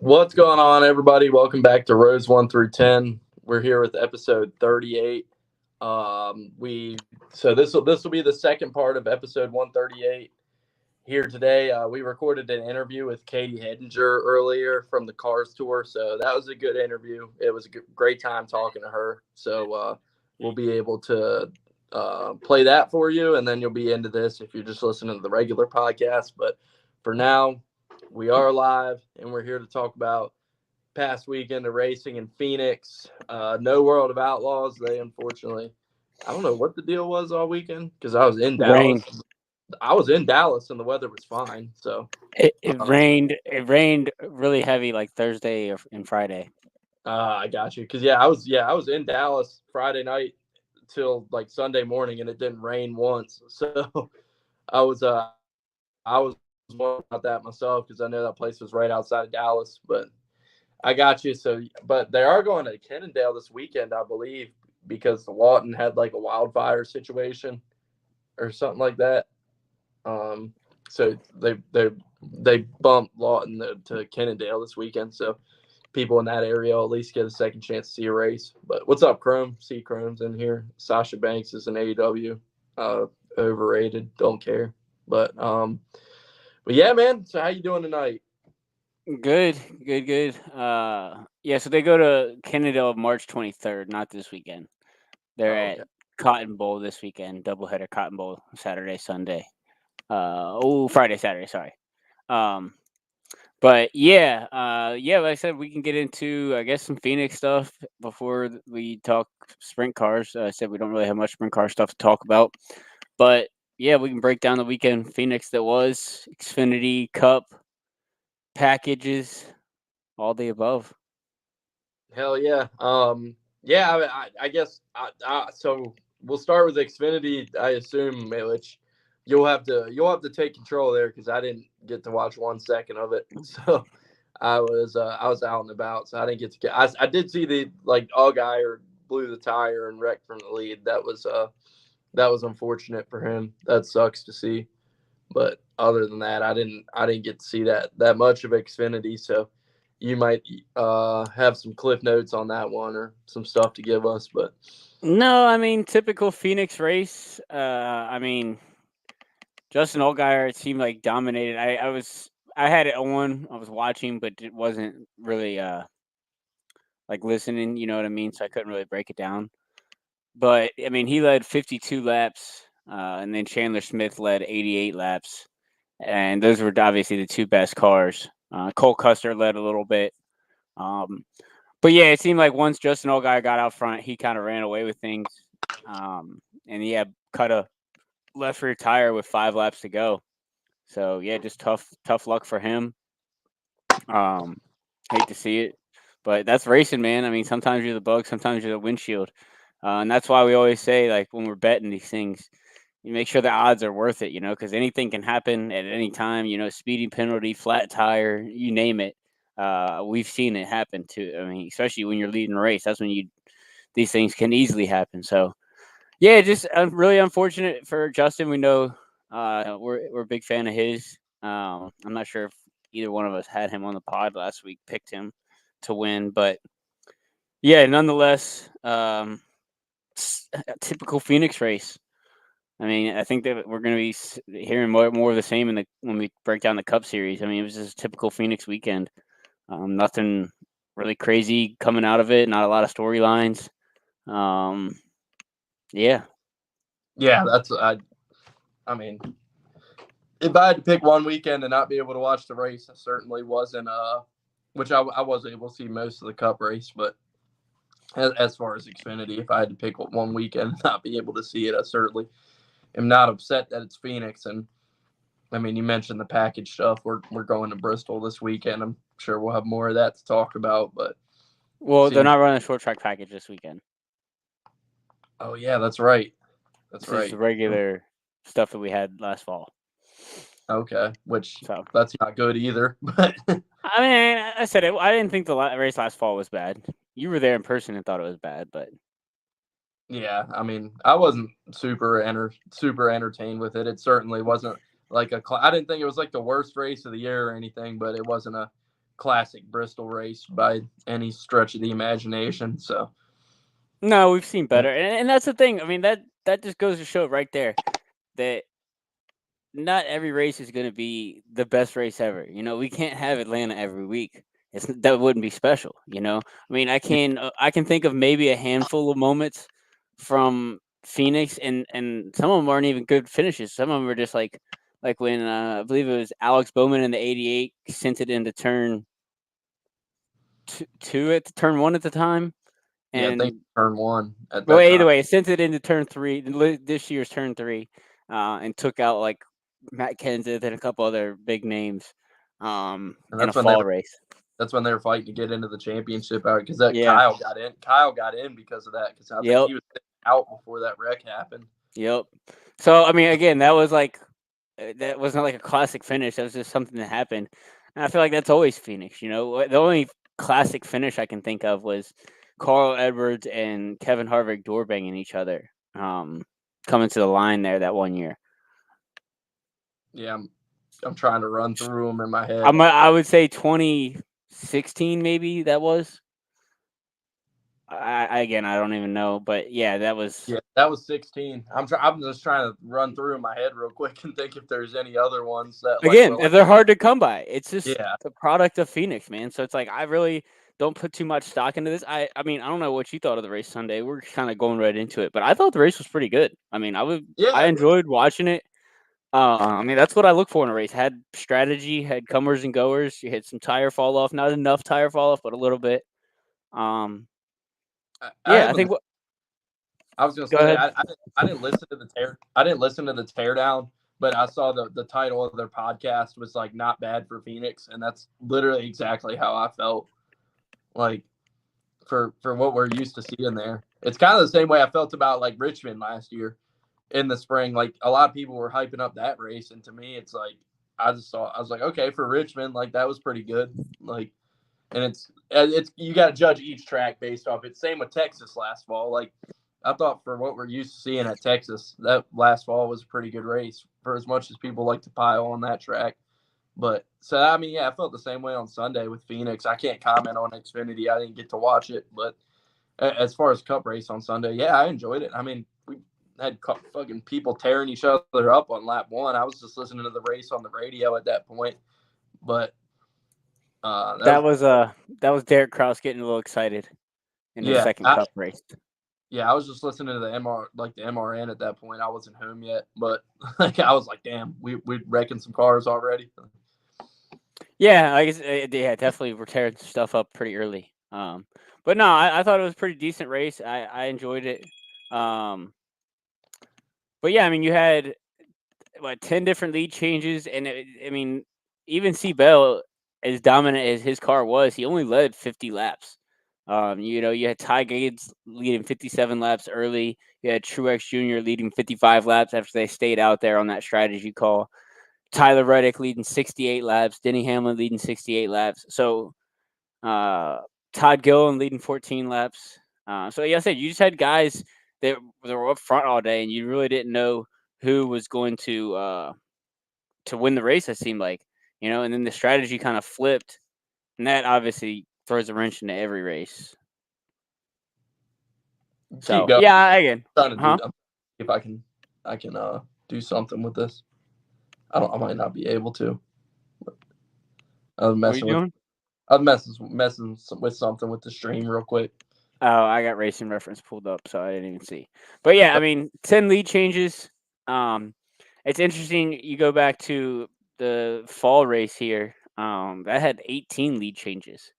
What's going on, everybody? Welcome back to Rows 1 through 10. We're here with episode 38. This will be the second part of episode 138. Here today, we recorded an interview with Katie Hedinger earlier from the Cars Tour, so that was a good interview. It was a great time talking to her. We'll be able to play that for you, and then you'll be into this if you're just listening to the regular podcast. But for now, we are live, and we're here to talk about past weekend of racing in Phoenix. No World of Outlaws. They unfortunately, I don't know what the deal was all weekend because I was in Rain. Dallas. I was in Dallas and the weather was fine. So It rained. It rained really heavy, like Thursday and Friday. I got you because I was in Dallas Friday night till like Sunday morning and it didn't rain once. So I was wondering about that myself because I know that place was right outside of Dallas, but I got you. But they are going to Cannondale this weekend, I believe, because Lawton had like a wildfire situation or something like that. So they bumped Lawton to Cannondale this weekend. So people in that area will at least get a second chance to see a race. But what's up, Chrome? See Chrome's in here. Sasha Banks is an AEW. Overrated. Don't care. But yeah, man. So how you doing tonight? Good, good, good. Yeah. So they go to Cannondale March 23rd, not this weekend. They're Oh, at okay. Cotton Bowl this weekend. Doubleheader Cotton Bowl Saturday, Sunday. Friday, Saturday. Sorry. Um, but yeah, like I said, we can get into I guess some Phoenix stuff before we talk sprint cars. I said we don't really have much sprint car stuff to talk about. But yeah, we can break down the weekend Phoenix that was Xfinity Cup packages, all the above. Hell yeah. Yeah. I guess. So we'll start with Xfinity. I assume, which you'll have to take control there because I didn't get to watch 1 second of it. So I was out and about, so I didn't get to get. I did see the like Allgaier blew the tire and wrecked from the lead. That was unfortunate for him. That sucks to see. But other than that, I didn't get to see that much of Xfinity. So you might have some cliff notes on that one or some stuff to give us. But No, I mean typical Phoenix race. I mean Justin Allgaier, it seemed like dominated. I had it on. I was watching, but it wasn't really like listening. You know what I mean? So I couldn't really break it down. But I mean, he led 52 laps, and then Chandler Smith led 88 laps, and those were obviously the two best cars. Cole Custer led a little bit, um, but yeah, it seemed like once Justin Allgaier got out front, he kind of ran away with things, and he had cut a left rear tire with 5 laps to go. So yeah, just tough luck for him. Um, Hate to see it, but that's racing, man. I mean, sometimes you're the bug, sometimes you're the windshield, and that's why we always say, like when we're betting these things, you make sure the odds are worth it, because anything can happen at any time. Speeding penalty, flat tire, you name it. We've seen it happen too. I mean, especially when you're leading a race, that's when these things can easily happen. So yeah, just really unfortunate for Justin. We know we're a big fan of his. I'm not sure if either one of us had him on the pod last week, picked him to win, but yeah, nonetheless, a typical Phoenix race. I mean, I think that we're going to be hearing more of the same when we break down the Cup Series. I mean, it was just a typical Phoenix weekend. Nothing really crazy coming out of it. Not a lot of storylines. Yeah. yeah, I mean, if I had to pick one weekend and not be able to watch the race, I certainly wasn't. Which I was able to see most of the Cup race, but as far as Xfinity, if I had to pick one weekend and not be able to see it, I certainly am not upset that it's Phoenix. And I mean, you mentioned the package stuff. We're going to Bristol this weekend. I'm sure we'll have more of that to talk about. But Well, they're seems. not running a short track package this weekend. Oh yeah, that's right. That's This is the right. regular stuff that we had last fall. Okay, which So, that's not good either. But I mean, I said it. I didn't think the race last fall was bad. You were there in person and thought it was bad, but yeah, I mean, I wasn't super entertained with it. It certainly wasn't like I didn't think it was like the worst race of the year or anything, but it wasn't a classic Bristol race by any stretch of the imagination. So No, we've seen yeah, better, and that's the thing. I mean that just goes to show right there that not every race is going to be the best race ever. You know, we can't have Atlanta every week. That wouldn't be special. You know, I mean, I can think of maybe a handful of moments from Phoenix, and some of them aren't even good finishes. Some of them are just like when I believe it was Alex Bowman in the '88 sent it into turn two at turn one at the time, yeah, I think and turn one at well, that either time. way, it sent it into turn three, this year's turn three, and took out like Matt Kenseth and a couple other big names, And in a fall race. that's when they were fighting to get into the championship out because that Yeah. Kyle got in. Kyle got in because of that because I think Yep. he was out before that wreck happened. Yep. So I mean, again, that was like that wasn't like a classic finish. That was just something that happened, and I feel like that's always Phoenix. You know, the only classic finish I can think of was Carl Edwards and Kevin Harvick door banging each other, coming to the line there that one year. Yeah, I'm trying to run through them in my head. I would say 2016 maybe that was. Again, I don't even know, but yeah, that was Yeah, that was 16. I'm just trying to run through in my head real quick and think if there's any other ones that like again, were like they're hard to come by. It's just yeah the product of Phoenix, man. So it's like I really don't put too much stock into this. I mean, I don't know what you thought of the race Sunday. We're kind of going right into it, but I thought the race was pretty good. I mean, I yeah enjoyed watching it. I mean, that's what I look for in a race. Had strategy, had comers and goers. You had some tire fall off, not enough tire fall off, but a little bit. Um, I yeah, I haven't think what. I was gonna Go say ahead. I didn't listen to the teardown, but I saw the title of their podcast was like not bad for Phoenix, and that's literally exactly how I felt. Like for what we're used to seeing there, it's kind of the same way I felt about like Richmond last year in the spring. Like a lot of people were hyping up that race, and to me, it's like I was like, okay, for Richmond, like that was pretty good. Like, and it's you got to judge each track based off it. Same with Texas last fall. Like I thought for what we're used to seeing at Texas, that last fall was a pretty good race for as much as people like to pile on that track. But so I mean, yeah, I felt the same way on Sunday with Phoenix. I can't comment on Xfinity. I didn't get to watch it, but as far as Cup race on Sunday, yeah, I enjoyed it. I mean, we had fucking people tearing each other up on lap one. I was just listening to the race on the radio at that point, but that That was was that was Derek Kraus getting a little excited in the yeah, second Cup race. yeah. I was just listening to the MRN at that point. I wasn't home yet, but like I was like, damn, we wrecking some cars already. Yeah, I guess yeah, definitely we're tearing stuff up pretty early. But no, I thought it was a pretty decent race. I enjoyed it. Um, but yeah, I mean, you had what 10 different lead changes, and I mean, even C Bell, as dominant as his car was, he only led 50 laps. You know, you had Ty Gibbs leading 57 laps early. You had Truex Jr. leading 55 laps after they stayed out there on that strategy call. Tyler Reddick leading 68 laps. Denny Hamlin leading 68 laps. So uh, Todd Gilliland leading 14 laps. So yeah, I said you just had guys that were up front all day, and you really didn't know who was going to win the race. It seemed like, you know, and then the strategy kind of flipped, and that obviously throws a wrench into every race. Keep So going. yeah, again, I'm trying to huh? do. If I can do something with this. I might not be able to. I was What are you messing with. doing? I was messing with something with the stream real quick. Oh, I got racing reference pulled up, so I didn't even see. But yeah, I mean, 10 lead changes. Um, it's interesting. You go back to the fall race here. That had 18 lead changes.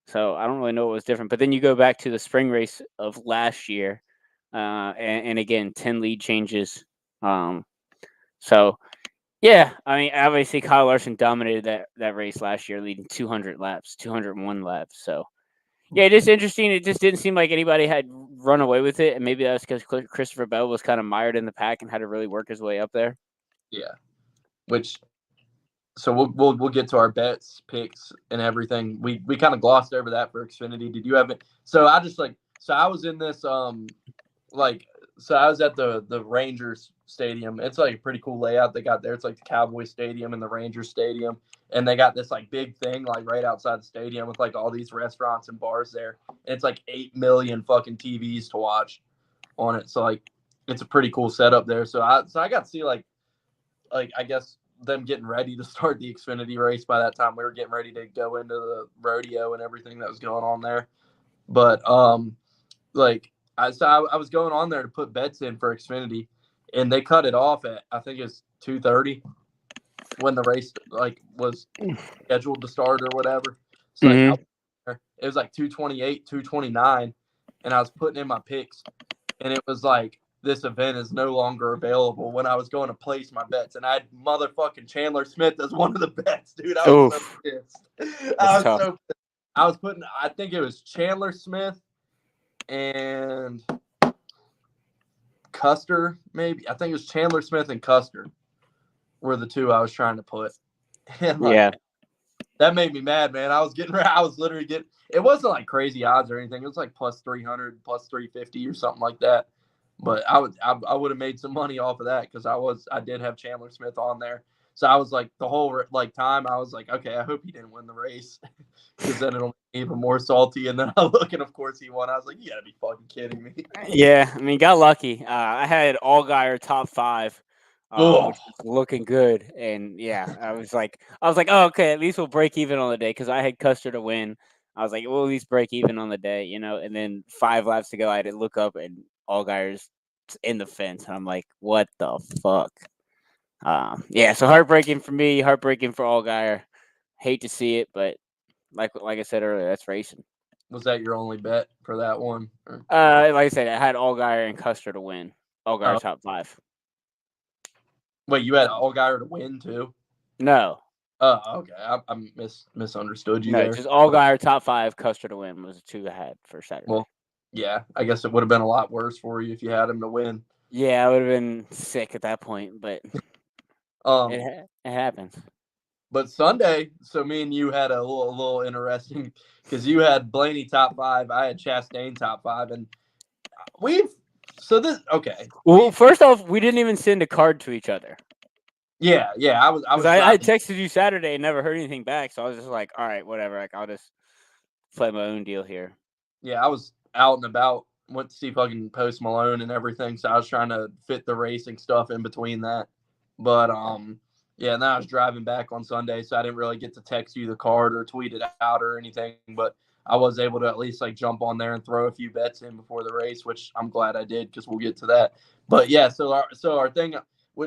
So I don't really know what was different. But then you go back to the spring race of last year, and again, 10 lead changes. Um, so yeah, I mean, obviously Kyle Larson dominated that race last year, leading 200 laps, 201 laps. So yeah, it is interesting. It just didn't seem like anybody had run away with it, and maybe that's because Christopher Bell was kind of mired in the pack and had to really work his way up there. Yeah. Which so we'll get to our bets, picks, and everything. We kind of glossed over that for Xfinity. Did you have it? So I just like so I was in this like so I was at the Rangers Stadium. It's like a pretty cool layout they got there. It's like the Cowboy Stadium and the Rangers Stadium, and they got this like big thing like right outside the stadium with like all these restaurants and bars there. And it's like 8 million fucking TVs to watch on it. So like it's a pretty cool setup there. So I got to see like I guess them getting ready to start the Xfinity race. By that time we were getting ready to go into the rodeo and everything that was going on there. But like I was going on there to put bets in for Xfinity, and they cut it off at I think it's 2:30 when the race like was scheduled to start or whatever. So like it was like 2:28, 2:29, and I was putting in my picks, and it was like this event is no longer available when I was going to place my bets, and I had motherfucking Chandler Smith as one of the bets, dude. I was so pissed. I was tough. so pissed. I was putting, I think it was Chandler Smith and Custer, maybe. I think it was Chandler Smith and Custer were the two I was trying to put. And like, that made me mad, man. I was literally getting, it wasn't like crazy odds or anything. It was like plus 300, plus 350 or something like that. But I would have made some money off of that because I did have Chandler Smith on there. So I was like the whole like time I was like, okay, I hope he didn't win the race because then it'll be even more salty. And then I look and of course he won. I was like, you gotta be fucking kidding me. Yeah, I mean, got lucky. I had Allgaier top 5, which was looking good, and yeah, I was like, oh, okay, at least we'll break even on the day because I had Custer to win. I was like, we'll at least break even on the day, you know. And then 5 laps to go, I had to look up and Allgaier's in the fence, and I'm like, what the fuck? Yeah, so heartbreaking for me, heartbreaking for Allgaier. Hate to see it, but like I said earlier, that's racing. Was that your only bet for that one? Or? Like I said, I had Allgaier and Custer to win. Allgaier top 5. Wait, you had Allgaier to win too? No. Oh, okay. I misunderstood you there. Just Allgaier top 5, Custer to win was the 2 I had for Saturday. Well, yeah, I guess it would have been a lot worse for you if you had him to win. Yeah, I would have been sick at that point, but it happens. But Sunday, so me and you had a little interesting because you had Blaney top 5, I had Chastain top 5, and okay. Well, first off, we didn't even send a card to each other. Yeah, I texted you Saturday and never heard anything back, so I was just like, all right, whatever. Like, I'll just play my own deal here. Yeah, I was out and about, went to see fucking Post Malone and everything, so I was trying to fit the racing stuff in between that. But yeah, and then I was driving back on Sunday, so I didn't really get to text you the card or tweet it out or anything. But I was able to at least like jump on there and throw a few bets in before the race, which I'm glad I did because we'll get to that. But yeah, so our thing,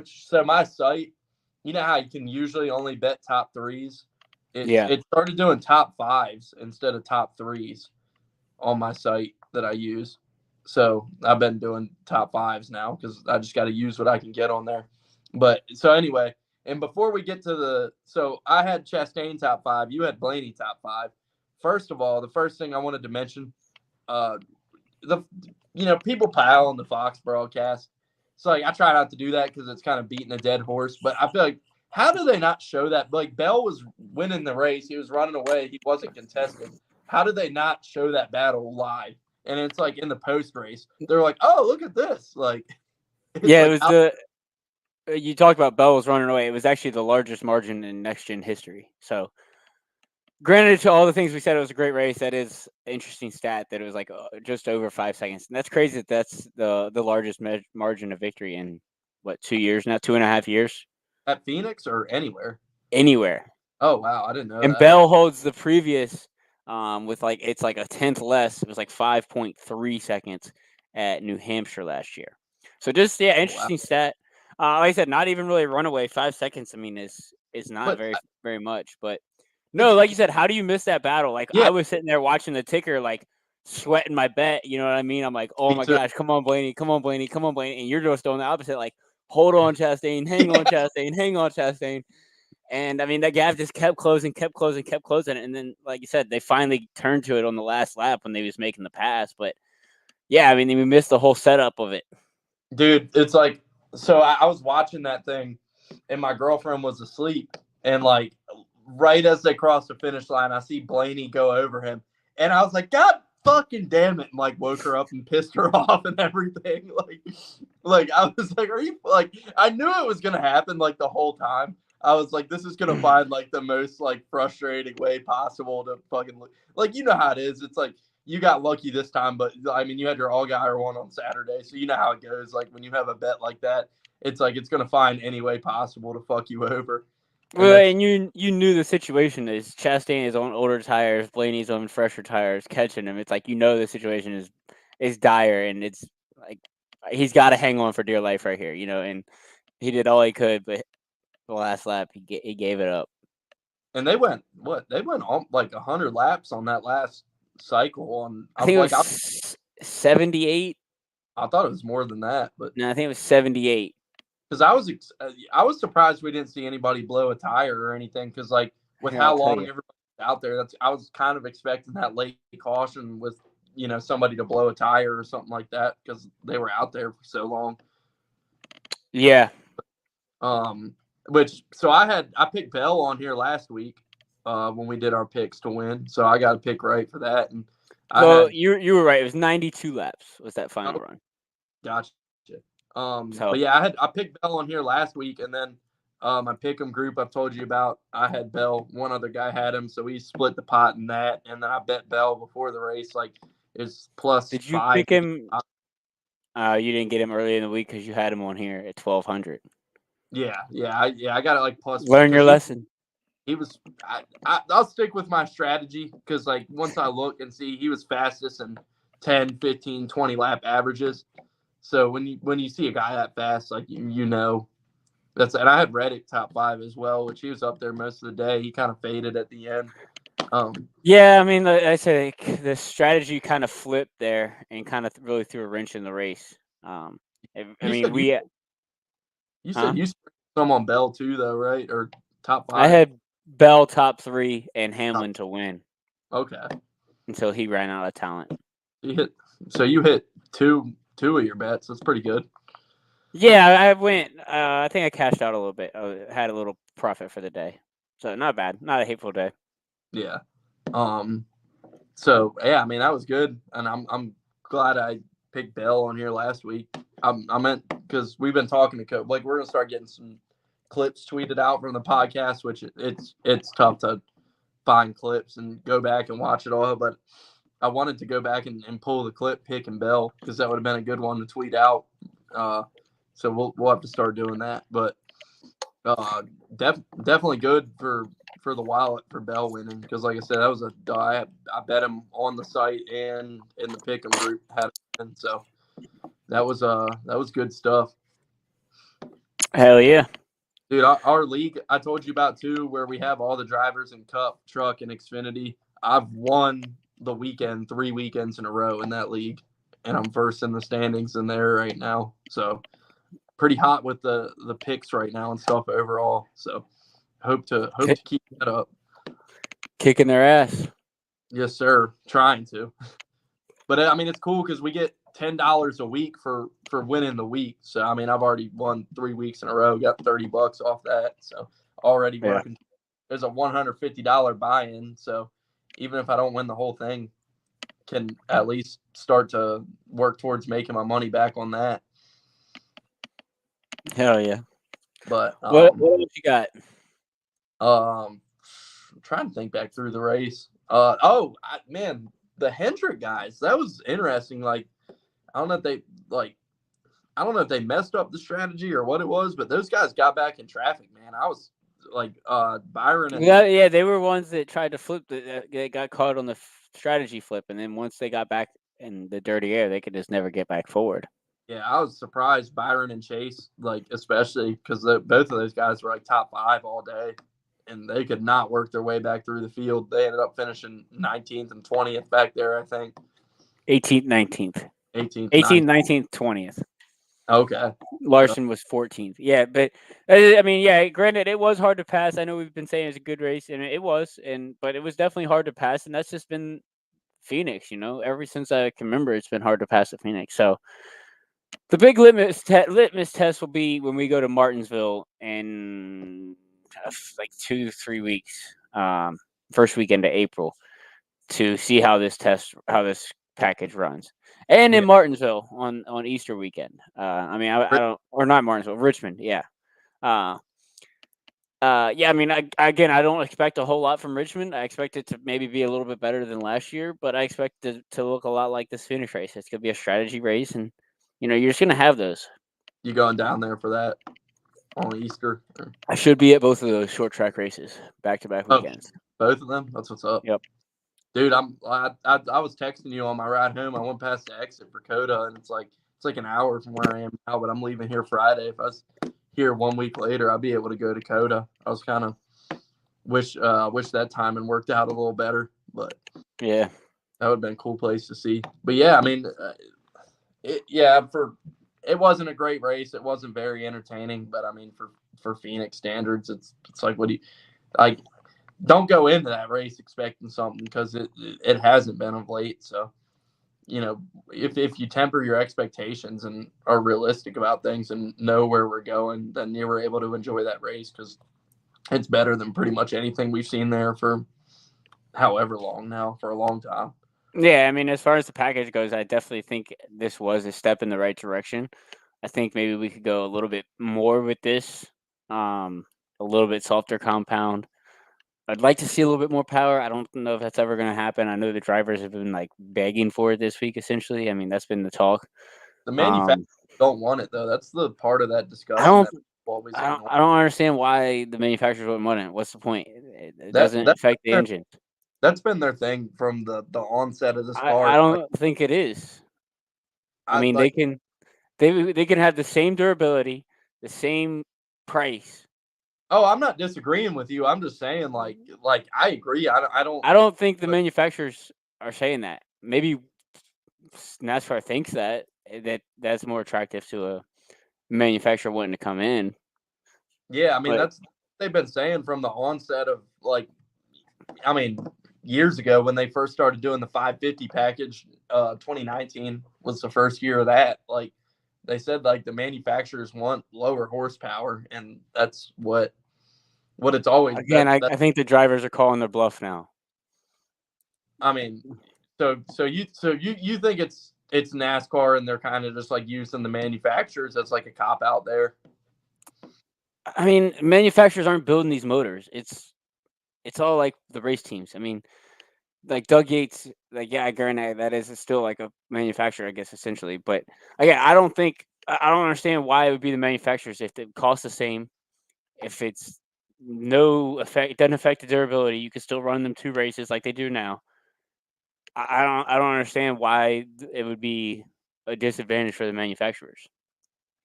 so my site, you know how you can usually only bet top 3s? It started doing top 5s instead of top 3s on my site that I use. So I've been doing top 5s now because I just got to use what I can get on there. But so anyway, and before we get to so I had Chastain top 5, you had Blaney top 5. First of all, the first thing I wanted to mention, people pile on the Fox broadcast. So like I try not to do that because it's kind of beating a dead horse. But I feel like, how do they not show that? Like Bell was winning the race, he was running away, he wasn't contested. How did they not show that battle live? And it's like in the post race, they're like, "Oh, look at this!" Like, yeah, like, it was you talked about Bell was running away. It was actually the largest margin in next gen history. So, granted, to all the things we said, it was a great race. That is an interesting stat that it was like just over 5 seconds, and that's crazy. That's the largest margin of victory in 2 years now, 2.5 years. At Phoenix or anywhere? Anywhere. Oh wow, I didn't know. And that. Bell holds the previous with like it's like a tenth less. It was like 5.3 seconds at New Hampshire last year. So just interesting stat. Like I said, not even really a runaway. 5 seconds. I mean, is not very much. But no, like you said, how do you miss that battle? Like I was sitting there watching the ticker, like sweating my bet. You know what I mean? I'm like, oh my gosh, come on, Blaney, come on, Blaney, come on, Blaney, and you're just doing the opposite. Like, hold on, Chastain, hang on, Chastain, hang on, Chastain. And I mean, that gap just kept closing. And then, like you said, they finally turned to it on the last lap when they was making the pass. But yeah, I mean, we missed the whole setup of it. Dude, it's like, so I was watching that thing and my girlfriend was asleep. And like, right as they crossed the finish line, I see Blaney go over him. And I was like, God fucking damn it. And like woke her up and pissed her off and everything. Like, Like I was like, are you like? I knew it was gonna happen like the whole time. I was like, this is gonna find like the most like frustrating way possible to fucking like you know how it is. It's like you got lucky this time, but I mean you had your all guy or one on Saturday, so you know how it goes. Like when you have a bet like that, it's like it's gonna find any way possible to fuck you over, and Well, that's and you knew the situation is Chastain is on older tires, Blaney's on fresher tires, catching him. It's like the situation is dire, and it's like he's got to hang on for dear life right here, and he did all he could, but the last lap he gave it up. and they went what they went on like 100 laps on that last cycle. On I I'm think it like was 78. I thought it was more than that, but No, I think it was 78. because I was surprised we didn't see anybody blow a tire or anything. Because like with Here, I'll how tell long you. everybody's out there, that's I was kind of expecting that late caution with somebody to blow a tire or something like that because they were out there for so long. Yeah. Um, which so I picked Bell on here last week when we did our picks to win, so I got a pick right for that, and I Well, had you were right. It was 92 laps was that oh, final run. gotcha. So But yeah, I picked Bell on here last week, and then my pick'em group I've told you about. I had Bell. One other guy had him, so we split the pot in that. And then I bet Bell before the race, like it's plus did you five. pick him? You didn't get him early in the week because you had him on here at 1200. Yeah. I got it like plus Learn your because lesson. he was. I'll stick with my strategy because like once I look and see he was fastest in 10, 15, 20 lap averages. So when you see a guy that fast, like you know and I had Reddick top 5 as well, which he was up there most of the day. He kind of faded at the end. Yeah, I mean, like I said, the strategy kind of flipped there and kind of really threw a wrench in the race. I You mean, said you we, you said huh? you sprinted some on Bell too, though, right? Or top I 5? had Bell top 3 and Top, Hamlin to win okay, until he ran out of talent. you hit. So you hit two of your bets. That's pretty good. Yeah, I went. I think I cashed out a little bit. I had a little profit for the day, so not bad. Not a hateful day. Yeah. Um. So yeah, I mean that was good, and I'm glad I picked Bell on here last week. I meant because we've been talking to Coach. Like we're gonna start getting some clips tweeted out from the podcast, which it's tough to find clips and go back and watch it all. But I wanted to go back and pull the clip pick and Bell because that would have been a good one to tweet out. Uh, so we'll have to start doing that. But uh, definitely good for the wallet for Bell winning because like I said, that was I bet him on the site and in the pick'em group had it, and so that was good stuff. Hell yeah. Dude, our league I told you about too, where we have all the drivers in Cup, Truck, and Xfinity. I've won the weekend 3 weekends in a row in that league, and I'm first in the standings in there right now. So pretty hot with the picks right now and stuff overall. So hope to keep that up. Kicking their ass. Yes, sir. Trying to, but I mean it's cool because we get $10 a week for winning the week. So I mean I've already won 3 weeks in a row, got $30 off that. So already Yeah. working. There's a $150 buy-in. So even if I don't win the whole thing, can at least start to work towards making my money back on that. Hell yeah. But What else you got? I'm trying to think back through the race. Man, the Hendrick guys, that was interesting. Like I don't know if they like I don't know if they messed up the strategy or what it was, but those guys got back in traffic, man. I was like Byron and Yeah, they were ones that tried to flip. They got caught on the strategy flip, and then once they got back in the dirty air, they could just never get back forward. yeah, I was surprised Byron and Chase, like especially because both of those guys were like top 5 all day, and they could not work their way back through the field. They ended up finishing 19th and 20th back there, I think. 18th, 19th, 18th, 18th, 19th. 19th, 20th. Okay. So Larson was 14th. Yeah, but I mean, yeah. Granted, it was hard to pass. I know we've been saying it's a good race, and it was, but it was definitely hard to pass, and that's just been Phoenix. Ever since I can remember, it's been hard to pass at Phoenix. So the big litmus test will be when we go to Martinsville in like 2 3 weeks, first weekend of April, to see how this package runs, and in Yeah. Martinsville on Easter weekend. I mean, I don't, or not Martinsville, Richmond. Yeah. Uh, yeah, I mean, again, I don't expect a whole lot from Richmond. I expect it to maybe be a little bit better than last year, but I expect it to look a lot like this finish race. It's gonna be a strategy race, and you're just gonna have those. You going down there for that on Easter? I should be at both of those short track races, back to back Oh, weekends. both of them. That's what's up, Yep. dude. I was texting you on my ride home. I went past the exit for Coda, and it's like an hour from where I am now. But I'm leaving here Friday. If I was here 1 week later, I'd be able to go to Coda. I was kind of wish that timing worked out a little better, but Yeah. that would have been a cool place to see. But yeah, I mean, it wasn't a great race. It wasn't very entertaining, but I mean, for Phoenix standards, it's like, what do you like? Don't go into that race expecting something, because it hasn't been of late. So, if you temper your expectations and are realistic about things and know where we're going, then you were able to enjoy that race, because it's better than pretty much anything we've seen there for however long now, for a long time. Yeah, I mean, as far as the package goes, I definitely think this was a step in the right direction. I think maybe we could go a little bit more with this, a little bit softer compound. I'd like to see a little bit more power. I don't know if that's ever going to happen. I know the drivers have been like begging for it this week. Essentially, I mean, that's been the talk. The manufacturers Um, don't want it though. That's the part of that I discussion don't, that always I don't, ignore. I don't understand why the manufacturers wouldn't want it. What's the point? It That doesn't that affect the engine. that's been their thing from the onset of this car. I Like, don't think it is. I I mean, like. they can have the same durability, the same price. Oh, I'm not disagreeing with you. I'm just saying, like I agree. I don't. I don't think the But manufacturers are saying that. Maybe NASCAR thinks that's more attractive to a manufacturer wanting to come in. yeah, I mean, But that's they've been saying from the onset of, like, I mean, years ago when they first started doing the 550 package. 2019 was the first year of that. Like, they said, like, the manufacturers want lower horsepower, and that's what it's always. again, That I think the drivers are calling their bluff now. I mean, so you think it's NASCAR, and they're kind of just like using the manufacturers as like a cop out there. I mean, manufacturers aren't building these motors. It's all like the race teams. I mean, like Doug Yates, like yeah, granted that is still like a manufacturer, I guess essentially. But again, I don't understand why it would be the manufacturers if it costs the same. If it's no effect, it doesn't affect the durability. You can still run them two races like they do now. I don't understand why it would be a disadvantage for the manufacturers.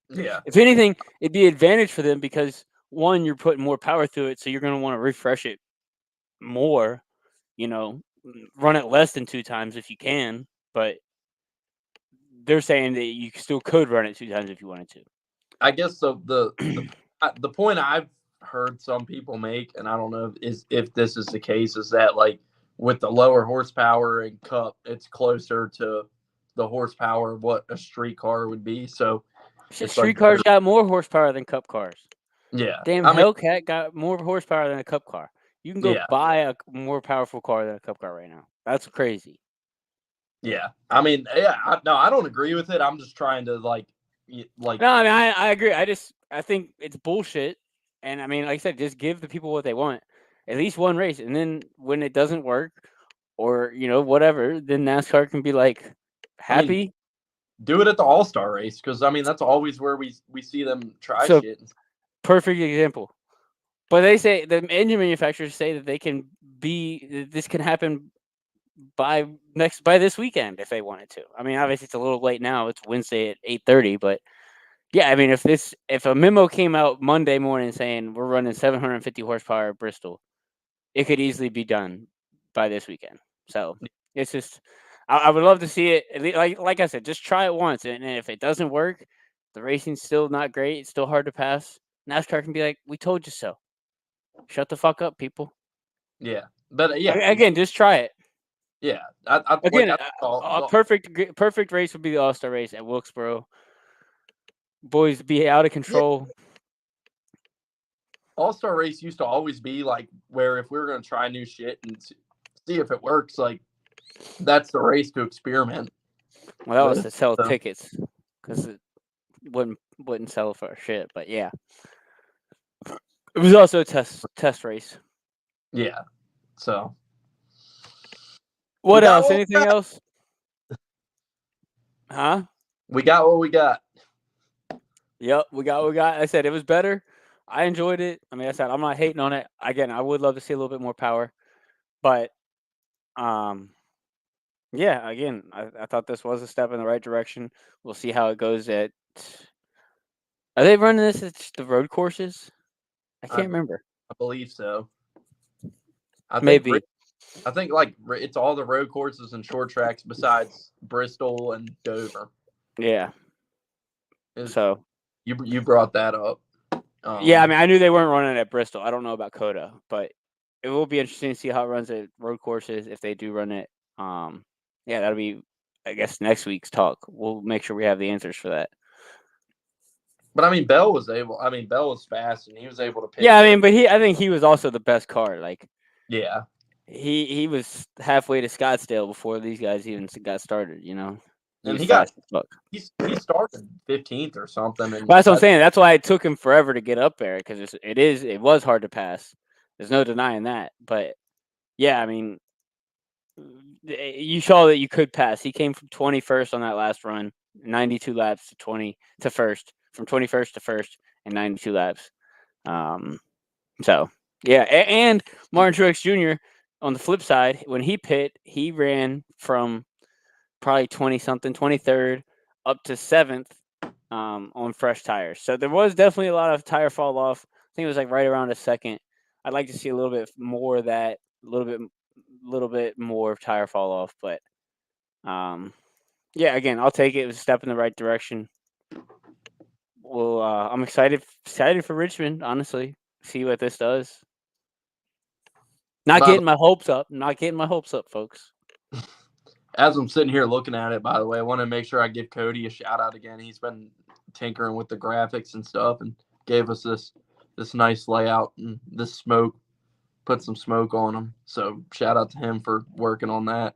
Yeah, If anything, it'd be an advantage for them because one, you're putting more power through it, so you're going to want to refresh it more. You know, run it less than two times if you can, but they're saying that you still could run it two times if you wanted to. I guess so. The point I've heard some people make, and I don't know if this is the case, is that, like, with the lower horsepower and Cup, it's closer to the horsepower of what a street car would be. So it's like Street cars better. got more horsepower than Cup cars. Yeah, Damn I mean, Hellcat got more horsepower than a Cup car. You can go yeah, buy a more powerful car than a Cup car right now. That's crazy. yeah. I mean, yeah. No, I don't agree with it. I'm just trying to, like, No, I mean I agree. I think it's bullshit. And I mean, like I said, just give the people what they want. At least one race, and then when it doesn't work, or whatever, then NASCAR can be like I mean, happy. do it at the All Star race, because I mean that's always where we see them try So shit. perfect example. But they say the engine manufacturers say that this can happen by this weekend if they wanted to. I mean, obviously it's a little late now. It's Wednesday at 8:30, but yeah, I mean, if a memo came out Monday morning saying we're running 750 horsepower at Bristol, it could easily be done by this weekend. So it's just, I would love to see it. Like I said, just try it once, and if it doesn't work, the racing's still not great. It's still hard to pass. NASCAR can be like, "We told you so." Shut the fuck up, people. Yeah, but yeah, Again, just try it. yeah. I like Again, I saw a perfect race would be the All Star race at Wilkesboro. Boys be out of yeah. control. All Star race used to always be like where if we were gonna try new shit and see if it works, like that's the race to experiment Well, that was with. to sell So tickets because it wouldn't sell for shit. But yeah, it was also a test race. yeah, so we What got else? what we Anything got. else? Huh? We got what we got. Yep, we got. I said it was better. I enjoyed it. I mean, I said I'm not hating on it. Again, I would love to see a little bit more power, but um, yeah. Again, I thought this was a step in the right direction. We'll see how it goes. Are they running this at the road courses? I I, can't remember. I believe so. I think Maybe. I think like it's all the road courses and short tracks besides Bristol and Dover. Yeah. Is So you brought that up? yeah, I Um, mean, I knew they weren't running at Bristol. I don't know about Coda, but it will be interesting to see how it runs at road courses if they do run it. Um, yeah, that'll be, I guess, next week's talk. We'll make sure we have the answers for that. but I mean, Bell was able. I mean, Bell was fast and he was able to pick Yeah, I good. mean, I think he was also the best car. Like Yeah, he was halfway to Scottsdale before these guys even got started. You know, he and was fast as fuck. he started 15th or something, and Well, that's what I'm that's saying. That's why it took him forever to get up there because it was hard to pass. There's no denying that. But yeah, I mean, you saw that you could pass. He came from 21st on that last run, 92 laps to 20 to first, from 21st to first, and 92 laps. Um, so yeah, and Martin Truex Jr. on the flip side, when he pit, he ran from probably 20 something, 23rd up to 7th on fresh tires. So there was definitely a lot of tire fall off. I think it was like right around a second. I'd like to see a little bit more of that, little bit more tire fall off, but yeah, again, I'll take it. It was a step in the right direction. Well, I'm excited for Richmond. Honestly, see what this does. Not by the getting my hopes up. Not getting my hopes up, folks. as I'm sitting here looking at it. By the way, I want to make sure I give Cody a shout out again. He's been tinkering with the graphics and stuff, and gave us this nice layout and this smoke. Put some smoke on them. So shout out to him for working on that,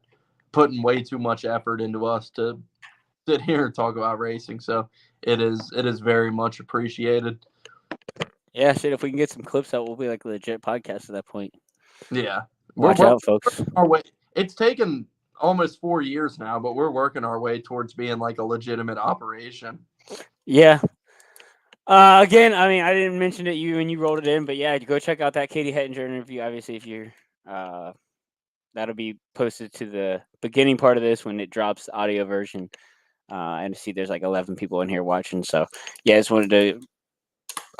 putting way too much effort into us to sit here and talk about racing. So it is very much appreciated. Yeah, shit. If we can get some clips out, we'll be like a legit podcast at that point. Yeah, we're, Watch we're out, folks. our way. It's taken almost 4 years now, but we're working our way towards being like a legitimate operation. Yeah. Again, I mean, I didn't mention it you when you wrote it in, but yeah, go check out that Katie Hettinger interview. Obviously, if you're, that'll be posted to the beginning part of this when it drops the audio version. And see, there's like 11 people in here watching. So yeah, I just wanted to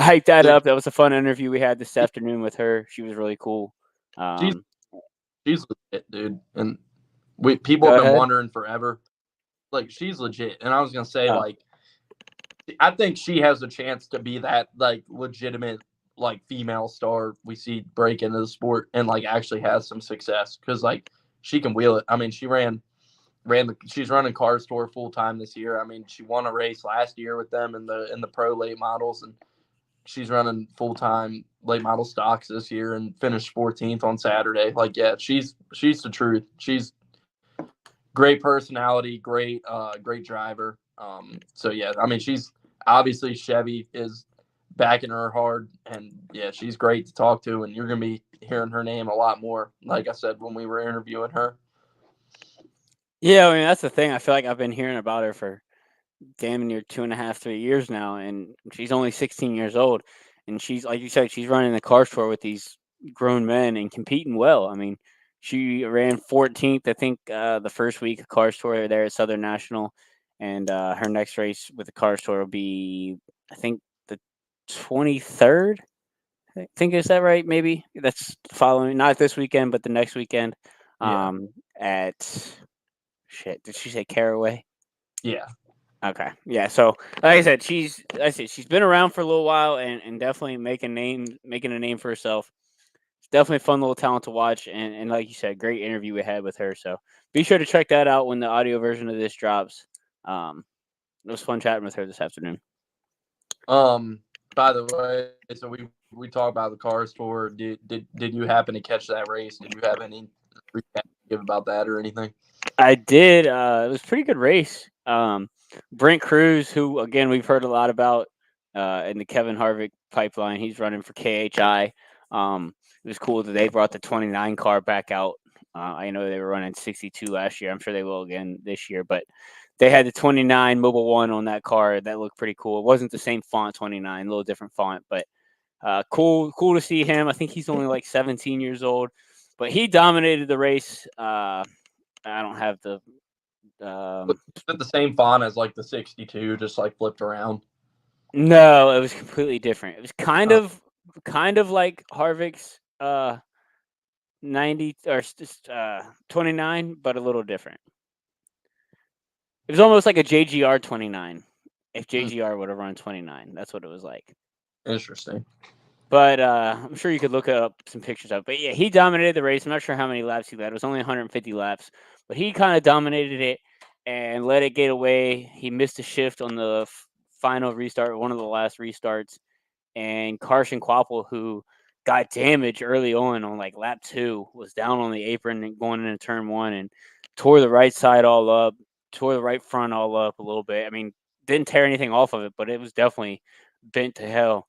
hype that Dude, up. That was a fun interview we had this afternoon with her. She was really cool. she's Um, she's legit, dude, and we people Go have been ahead. wondering forever. Like she's legit, and I was gonna say Oh, like I think she has a chance to be that like legitimate like female star we see break into the sport and like actually has some success because like she can wheel it. I mean, she's running Cars Tour full time this year. I mean, she won a race last year with them in the pro late models, and she's running full time late model stocks this year and finished 14th on Saturday. Like, yeah, she's the truth. She's great personality, great driver. So yeah, I mean, she's obviously Chevy is backing her hard, and yeah, she's great to talk to, and you're gonna be hearing her name a lot more. Like I said when we were interviewing her. yeah. I mean, that's the thing. I feel like I've been hearing about her for damn near 2.5, 3 years now, and she's only 16 years old, and she's like you said, she's running the car tour with these grown men and competing well. I mean, she ran 14th, I think, the first week of Cars Tour there at Southern National, and her next race with the Cars Tour will be, I think, the 23rd. I think is that right? Maybe that's following, not this weekend, but the next weekend. Yeah, At shit, did she say Caraway? yeah. Okay. Yeah. So like I said she's been around for a little while and definitely making a name for herself. It's definitely a fun little talent to watch and like you said, great interview we had with her. So be sure to check that out when the audio version of this drops. Um, it was fun chatting with her this afternoon. By the way, so we talked about the Cars Tour. Did you happen to catch that race? Did you have any recap? give about that or anything? I did. It was a pretty good race. Brent Cruz, who again we've heard a lot about in the Kevin Harvick pipeline, he's running for KHI. It was cool that they brought the 29 car back out. I know they were running 62 last year. I'm sure they will again this year, but they had the 29 Mobile One on that car. That looked pretty cool. It wasn't the same font 29, a little different font, but cool to see him. I think he's only like 17 years old, but he dominated the race. I don't have the Is it the same font as like the 62, just like flipped around? no, it was completely different. It was Oh, kind of like Harvick's 90 or 29, but a little different. It was almost like a JGR 29. If mm, JGR would have run 29, that's what it was like. interesting. But I'm sure you could look up some pictures of it. But yeah, he dominated the race. I'm not sure how many laps he led. It was only 150 laps, but he kind of dominated it and let it get away. He missed a shift on the final restart, one of the last restarts. And Carson Quapple, who got damaged early on like lap 2, was down on the apron and going into turn 1 and tore the right side all up, tore the right front all up a little bit. I mean, didn't tear anything off of it, but it was definitely bent to hell.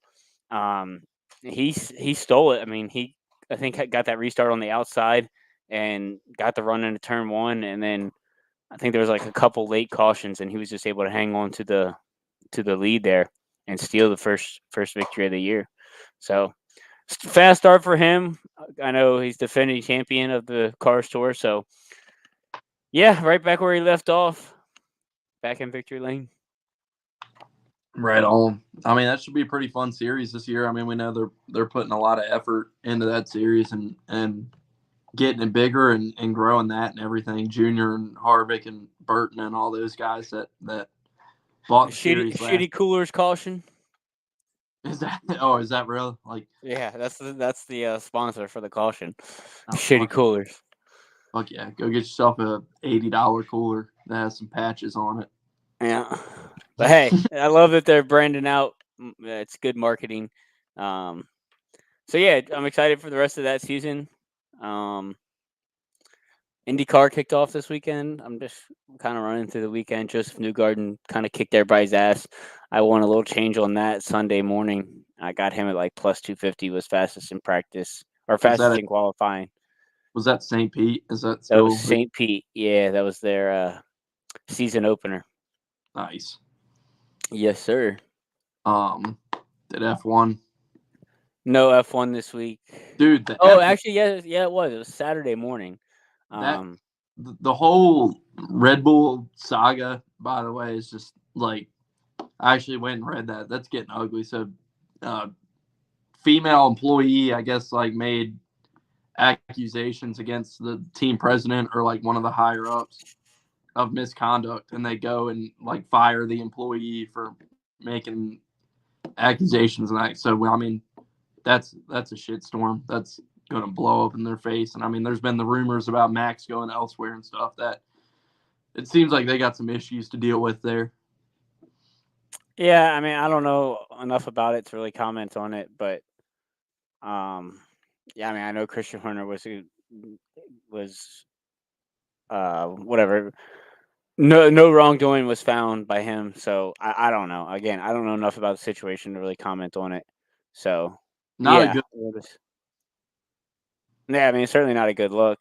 Um, he stole it. I mean, he I think got that restart on the outside and got the run into turn 1, and then I think there was like a couple late cautions, and he was just able to hang on to the lead there and steal the first victory of the year. So fast start for him. I know he's defending champion of the Cars Tour, so yeah, right back where he left off, back in victory lane. Right on. I mean, that should be a pretty fun series this year. I mean, we know they're putting a lot of effort into that series and getting it bigger and growing that and everything. Junior and Harvick and Burton and all those guys that bought the series last. Shitty coolers caution. Is that is that real? Like, Yeah, that's the sponsor for the caution. oh Shitty coolers. fuck yeah, go get yourself a $80 cooler that has some patches on Yeah, but hey, I love that they're branding out. It's good marketing. Um, so yeah, I'm excited for the rest of that season. Um, IndyCar kicked off this weekend. I'm just kind of running through the weekend. Joseph Newgarden kind of kicked everybody's ass. I won a little change on that Sunday morning. I got him at like plus 250, was fastest in practice or it. fastest in qualifying. Was that St. Pete? Is that That was still St. Pete. Yeah, that was their season opener. nice? Yes, sir. Um, did F1, No F1 this week. dude? The Oh, F actually, yeah, it was. It was Saturday morning. that Um, the whole Red Bull saga, by the way, is just like I actually went and read that. That's getting ugly. So, uh, female employee, I guess, like made accusations against the team president or like one of the higher ups of misconduct, and they go and like fire the employee for making accusations and that. So, I mean, that's a shitstorm. That's going to blow up in their face. And I mean, there's been the rumors about Max going elsewhere and stuff that it seems like they got some issues to deal with there. yeah, I mean, I don't know enough about it to really comment on it, but um, yeah, I mean, I know Christian Horner was whatever. No wrongdoing was found by him, so I don't know. Again, I don't know enough about the situation to really comment on it. So Not a yeah, good yeah. I mean, it's certainly not a good look.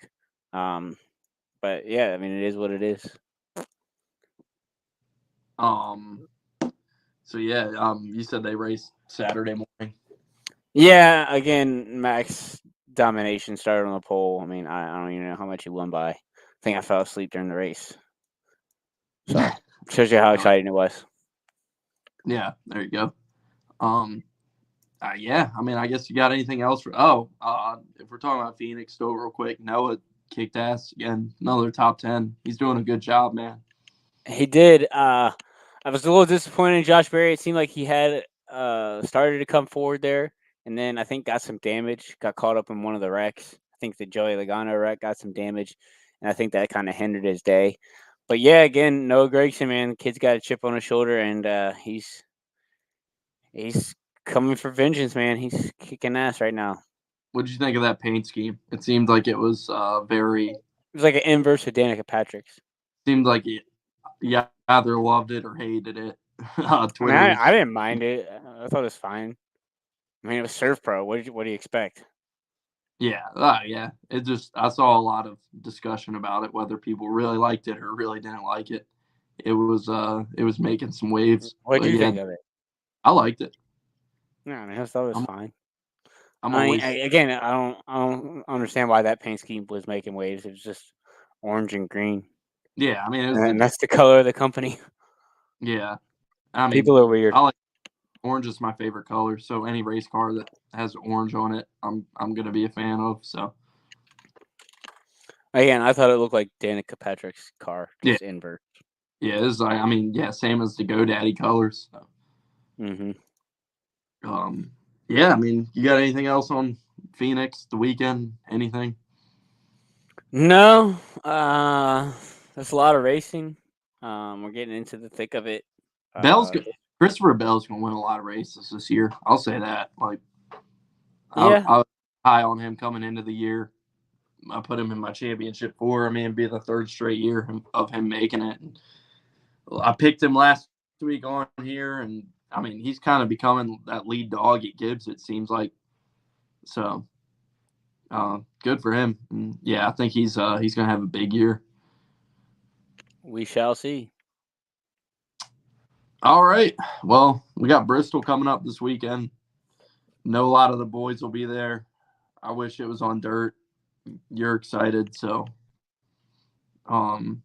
Um, but yeah, I mean, it is what it is. um so yeah, you said they raced Saturday morning. Yeah, again, Max domination started on the pole. I mean, I don't even know how much he won by. I think I fell asleep during the race. So shows you how Oh, exciting it was. yeah, there you go. Um yeah, I mean, I guess you got anything else for if we're talking about Phoenix still real quick, Noah kicked ass again, another top 10. He's doing a good job, man. He did. I was a little disappointed in Josh Berry. It seemed like he had started to come forward there, and then I think got some damage. Got caught up in one of the wrecks. I think the Joey Logano wreck got some damage, and I think that kind of hindered his day. But yeah, again, Noah Gragson, man, the kid's got a chip on his shoulder, and he's coming for vengeance, man. He's kicking ass right now. What did you think of that paint scheme? It seemed like it was very was like an inverse of Danica Patrick's. Seemed like you either loved it or hated it. I mean, Twitter I was didn't mind it. I thought it was fine. I mean, it was Surf Pro. What do you expect? yeah. It just I saw a lot of discussion about it, whether people really liked it or really didn't like it. It was making some waves, What but do you yeah, think of it? I liked it. No, I mean, I thought it was I'm fine. I'm I mean, always again, I don't understand why that paint scheme was making waves. It was just orange and green, yeah. I mean, it was and the that's the color of the company. yeah. I mean, People are weird. I like orange is my favorite color, so any race car that has orange on it, I'm gonna be a fan of. So Again, I thought it looked like Danica Patrick's car, yeah, just invert. yeah. It's like I mean, yeah, same as the GoDaddy colors. So, Hmm. um, yeah. I mean, you got anything else on Phoenix the weekend? Anything? No, there's a lot of racing. We're getting into the thick of it. Bell's Uh, Christopher Bell's gonna win a lot of races this year. I'll say that. Like yeah, I was high on him coming into the year. I put him in my championship four. I mean, it'd be the third straight year of him making it. And I picked him last week on here, and I mean, he's kind of becoming that lead dog at Gibbs. It seems like so. Good for him. And yeah, I think he's gonna have a big year. we shall see. All right. Well, we got Bristol coming up this weekend. Know a lot of the boys will be there. I wish it was on dirt. You're excited, so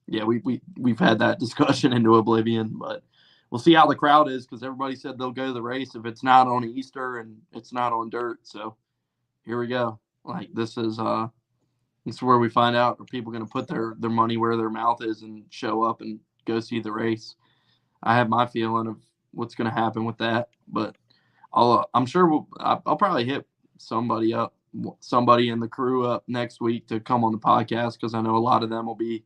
yeah, we've had that discussion into oblivion, but we'll see how the crowd is because everybody said they'll go to the race if it's not on Easter and it's not on dirt. So here we go. Like this is where we find out are people going to put their money where their mouth is and show up and go see the race. I have my feeling of what's going to happen with that, but I'm sure I'll probably hit somebody up, somebody in the crew up next week to come on the podcast because I know a lot of them will be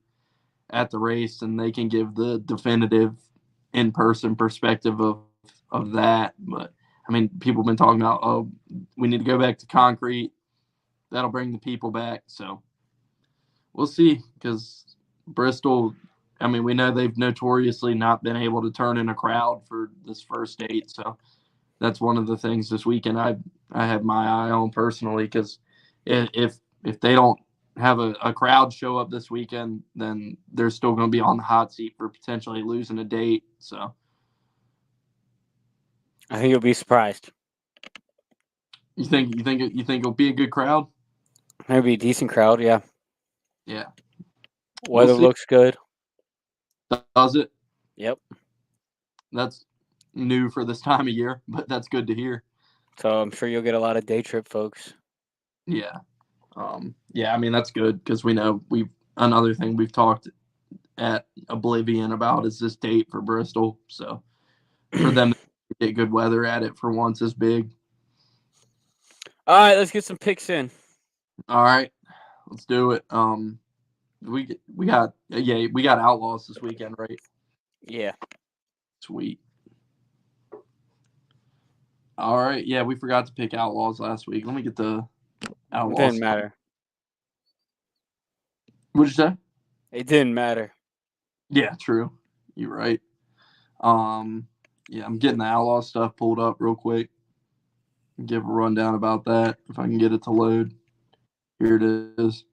at the race and they can give the definitive in person perspective of that. But I mean, people have been talking about, oh, we need to go back to concrete. That'll bring the people back. So we'll see because Bristol, I mean, we know they've notoriously not been able to turn in a crowd for this first date. So that's one of the things this weekend I have my eye on personally because if they don't have a crowd show up this weekend, then they're still going to be on the hot seat for potentially losing a date. So I think you'll be surprised. you think it'll be a good crowd? Maybe a decent crowd. Yeah, Yeah, we'll weather see. looks good. Does it? Yep. That's new for this time of year, but that's good to hear. So I'm sure you'll get a lot of day trip folks. Yeah, yeah. I mean that's good because we know we've another thing we've talked at oblivion about is this date for Bristol. So for them to get good weather at it for once is big. All right, let's get some picks in. All right, let's do it. We got Outlaws this weekend, right? Yeah, Sweet. All right, yeah, we forgot to pick Outlaws last week. Let me get the it didn't Outlaws. matter. What'd you say? It didn't matter. Yeah, true. You're right. Um, yeah, I'm getting the Outlaw stuff pulled up real quick. Give a rundown about that if I can get it to load. Here it is.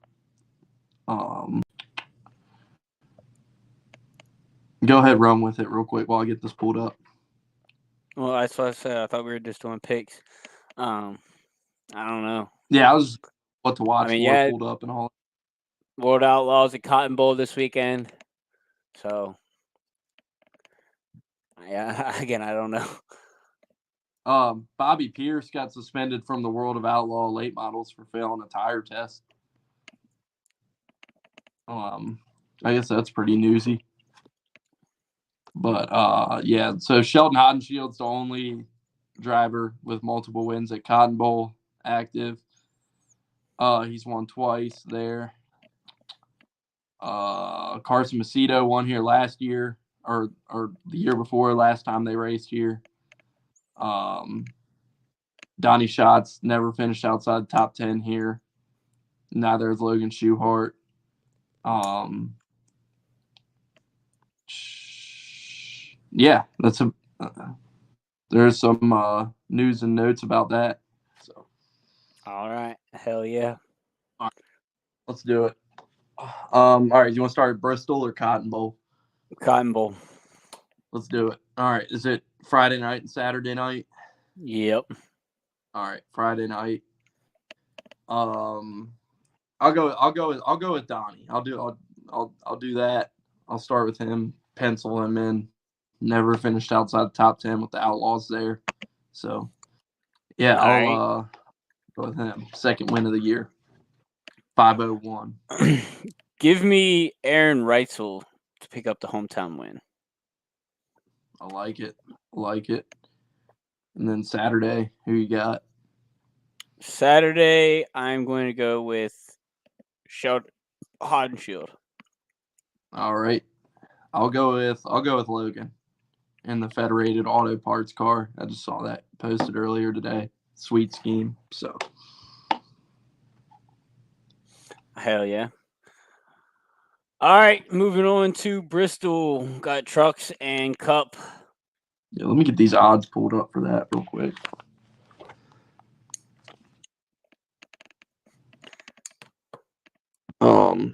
Um, Go ahead, run with it real quick while I get this pulled up. Well, that's what I said. I thought we were just doing picks. Um, I don't know. Yeah, I was what to I watch mean, for yeah, pulled up and all. World Outlaws at Cotton Bowl this weekend. So, yeah, again, I don't know. Bobby Pierce got suspended from the World of Outlaw late models for failing a tire test. Um, I guess that's pretty newsy. But yeah, so Sheldon Hoddenshield's the only driver with multiple wins at Cotton Bowl active. He's won twice there. Carson Macedo won here last year or the year before last time they raced here. Donnie Schatz never finished outside the top 10 here. Neither is Logan Schuhart. Um, yeah, that's a. There's some news and notes about that. So, All right. Hell yeah. all right, let's do it. All right, you want to start at Bristol or Cotton Bowl? Cotton Bowl. Let's do it. All right, is it Friday night and Saturday night? Yep. All right, Friday night. Um, I'll go with Donnie. I'll do that. I'll start with him. Pencil him in. Never finished outside the top 10 with the Outlaws there. So yeah, All I'll right. go with him. Second win of the year. 501. Give me Aaron Reitzel to pick up the hometown win. I like it. I like it. And then Saturday, who you got? Saturday, I'm going to go with Sheldon Hodenshield. All right. I'll go with Logan in the Federated Auto Parts car. I just saw that posted earlier today. Sweet scheme. So Hell yeah. All right, moving on to Bristol. Got Trucks and Cup. yeah, let me get these odds pulled up for that real quick.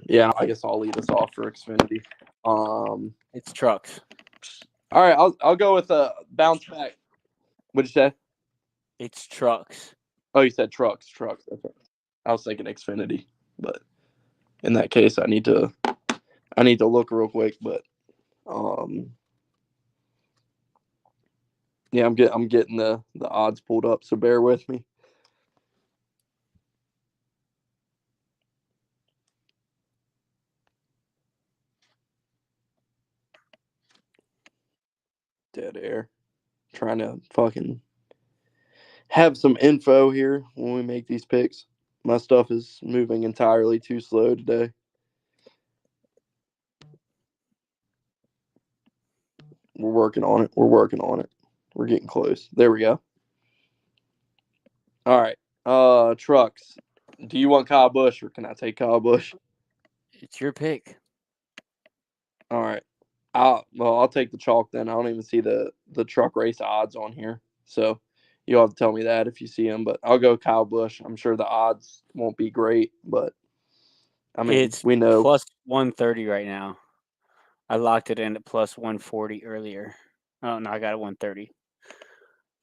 Yeah, I guess I'll lead us off for Xfinity. It's Trucks. All right, I'll go with a bounce back. What'd you say? It's Trucks. Oh, you said trucks. That's right. I was thinking Xfinity, but in that case, I need to look real quick. But um, yeah, I'm getting the odds pulled up, so bear with me. Dead air. Trying to fucking have some info here when we make these picks. My stuff is moving entirely too slow today. We're working on it. We're working on it. We're getting close. There we go. All right. Trucks. Do you want Kyle Busch or can I take Kyle Busch? It's your pick. All right. I'll take the chalk then. I don't even see the truck race odds on here, so you'll have to tell me that if you see them. But I'll go Kyle Busch. I'm sure the odds won't be great, but I mean It's we know. plus 130 right now. I locked it in at plus 140 earlier. Oh, no, I got it 130.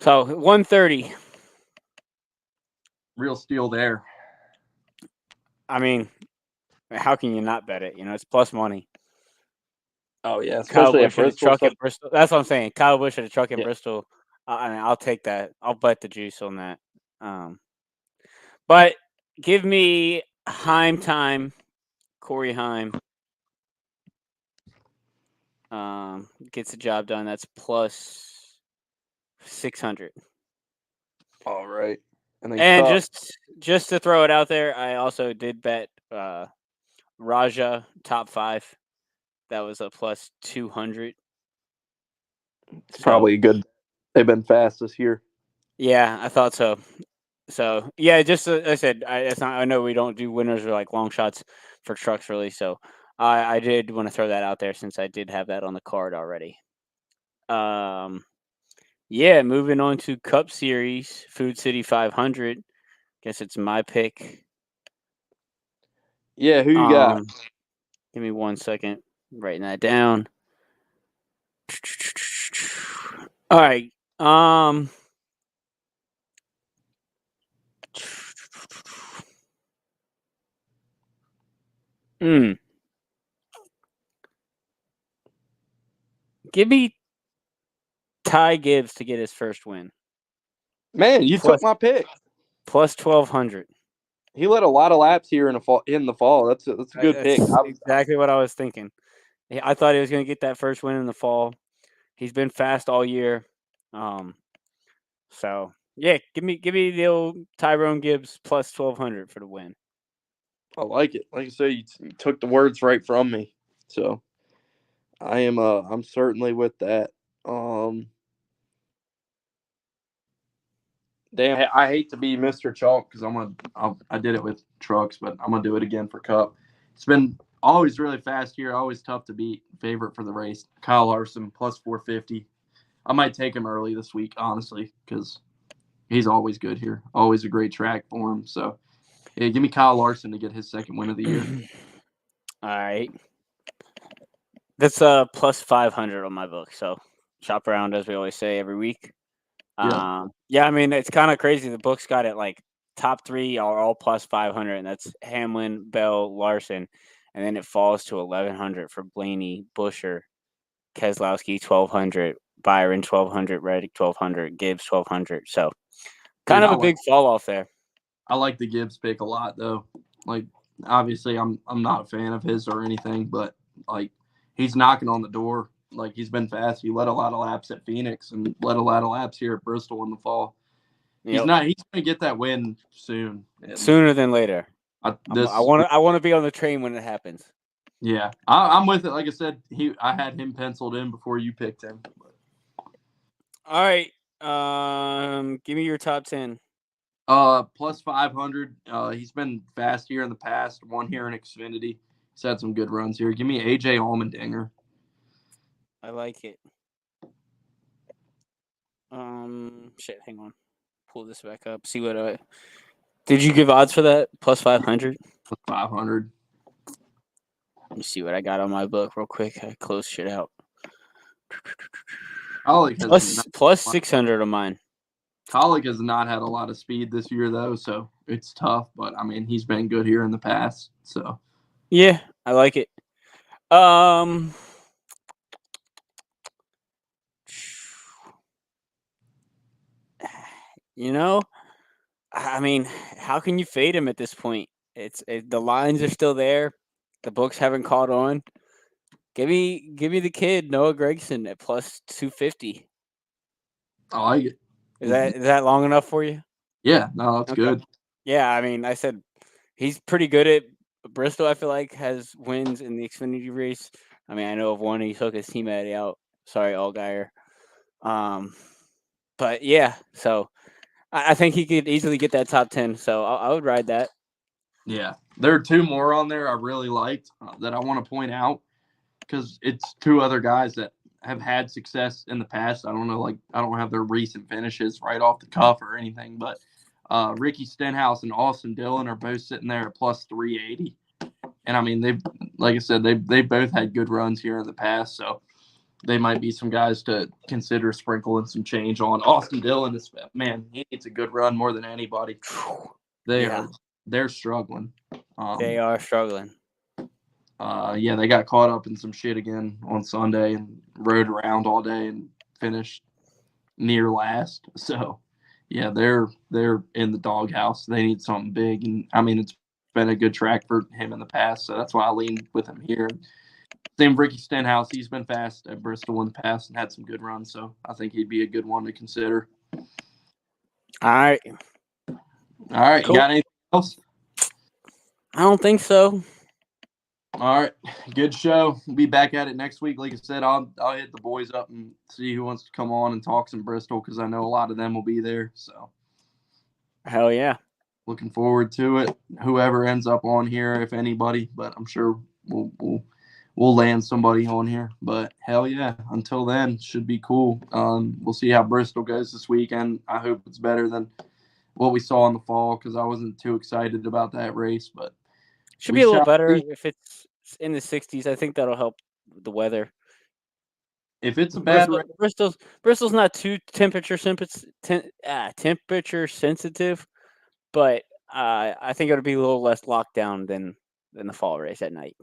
So 130. Real steal there. I mean, how can you not bet it? You know, it's plus money. Oh yeah, Kyle especially at Busch at a Bristol. truck So at Bristol. That's what I'm saying. Kyle Busch at a truck at yeah, Bristol. I mean, I'll take that. I'll bet the juice on that. Um, but give me Heim time, Corey Heim. Gets the job done. That's plus 600. all right. And then And Cup. just to throw it out there, I also did bet Raja top 5. That was a plus 200. It's So probably a good. They've been fast this year. yeah, I thought so. So yeah, just I said, I know we don't do winners or like long shots for trucks really. So I did want to throw that out there since I did have that on the card already. Um, yeah, moving on to Cup Series, Food City 500. Guess it's my pick. Yeah, who you got? Um, give me 1 second, writing that down. All right. Hmm. Give me Ty Gibbs to get his first win. Man, you Plus took my pick. plus 1200. He led a lot of laps here in the fall. In the fall, that's a good pick. That's exactly what I was thinking. I thought he was going to get that first win in the fall. He's been fast all year. Um, so yeah, give me the old Tyrone Gibbs plus 1200 for the win. I like it. Like I say, you took the words right from me. So I'm certainly with that. Um, damn, I hate to be Mr. Chalk because I did it with trucks, but I'm gonna do it again for Cup. It's been Always really fast here. Always tough to beat. Favorite for the race. Kyle Larson plus 450. I might take him early this week, honestly, because he's always good here. Always a great track for him. So, yeah, give me Kyle Larson to get his second win of the year. All right. That's plus 500 on my book. So shop around, as we always say every week. Yeah. Yeah, I mean, it's kind of crazy. The book's got it like top three are all plus 500, and that's Hamlin, Bell, Larson. And then it falls to 1100 for Blaney, Busher, Keselowski, 1200, Byron, 1200, Reddick, 1200, Gibbs, 1200. So kind Dude, of a big fall off there. I like the Gibbs pick a lot, though. Like, obviously, I'm not a fan of his or anything, but like, he's knocking on the door. Like, he's been fast. He led a lot of laps at Phoenix and led a lot of laps here at Bristol in the fall. He's Yep. not. He's going to get that win soon. And Sooner than later. I this, want to be on the train when it happens. yeah, I'm with it. Like I said, I had him penciled in before you picked him. All right. Give me your top 10. Plus 500. He's been fast here in the past. Won here in Xfinity. He's had some good runs here. Give me AJ Allmendinger. I like it. Shit, hang on. Pull this back up. See what I did. You give odds for that? Plus 500. Plus 500. Let me see what I got on my book real quick. I close shit out. Plus 600 on mine. Collick has not had a lot of speed this year, though, so it's tough. But, I mean, he's been good here in the past. So, yeah, I like it. You know, I mean, how can you fade him at this point? The lines are still there. The books haven't caught on. Give me the kid Noah Gregson at plus 250. I like it. Is that long enough for you? Yeah, no, that's good. Yeah, I mean, I said he's pretty good at Bristol. I feel like has wins in the Xfinity race. I mean, I know of one he took his teammate out. Sorry, Allgaier. But yeah, so I think he could easily get that top 10. So I would ride that. Yeah, there are two more on there I really liked that I want to point out because it's two other guys that have had success in the past. I don't know, like I don't have their recent finishes right off the cuff or anything, but Ricky Stenhouse and Austin Dillon are both sitting there at plus 380. And I mean, like I said, they both had good runs here in the past, so they might be some guys to consider sprinkling some change on. Austin Dillon is, man, he needs a good run more than anybody. They're struggling. They are struggling. Yeah, they got caught up in some shit again on Sunday and rode around all day and finished near last. So, yeah, they're in the doghouse. They need something big, and I mean it's been a good track for him in the past, so that's why I leaned with him here. Same Ricky Stenhouse. He's been fast at Bristol in the past and had some good runs, so I think he'd be a good one to consider. All right. Cool. You got anything else? I don't think so. All right, good show. We'll be back at it next week. Like I said, I'll hit the boys up and see who wants to come on and talk some Bristol because I know a lot of them will be there. So, hell yeah, looking forward to it. Whoever ends up on here, if anybody, but I'm sure we'll land somebody on here. But hell yeah, until then, should be cool. We'll see how Bristol goes this weekend. I hope it's better than what we saw in the fall because I wasn't too excited about that race, but. Should be a little better if it's in the 60s. I think that'll help the weather. If it's a bad Bristol's not too temperature sensitive, but I think it'll be a little less locked down than the fall race at night.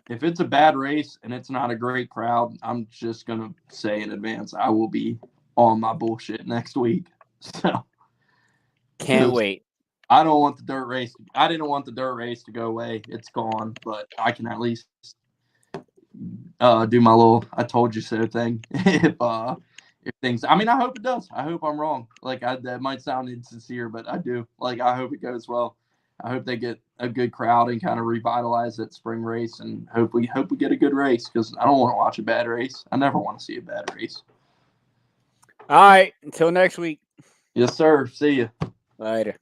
If it's a bad race and it's not a great crowd, I'm just gonna say in advance I will be on my bullshit next week. So can't wait. I don't want the dirt race. I didn't want the dirt race to go away. It's gone, but I can at least do my little "I told you so" thing. if things, I mean, I hope it does. I hope I'm wrong. Like that might sound insincere, but I do. Like I hope it goes well. I hope they get a good crowd and kind of revitalize that spring race, and hope we get a good race because I don't want to watch a bad race. I never want to see a bad race. All right, until next week. Yes, sir. See you Later.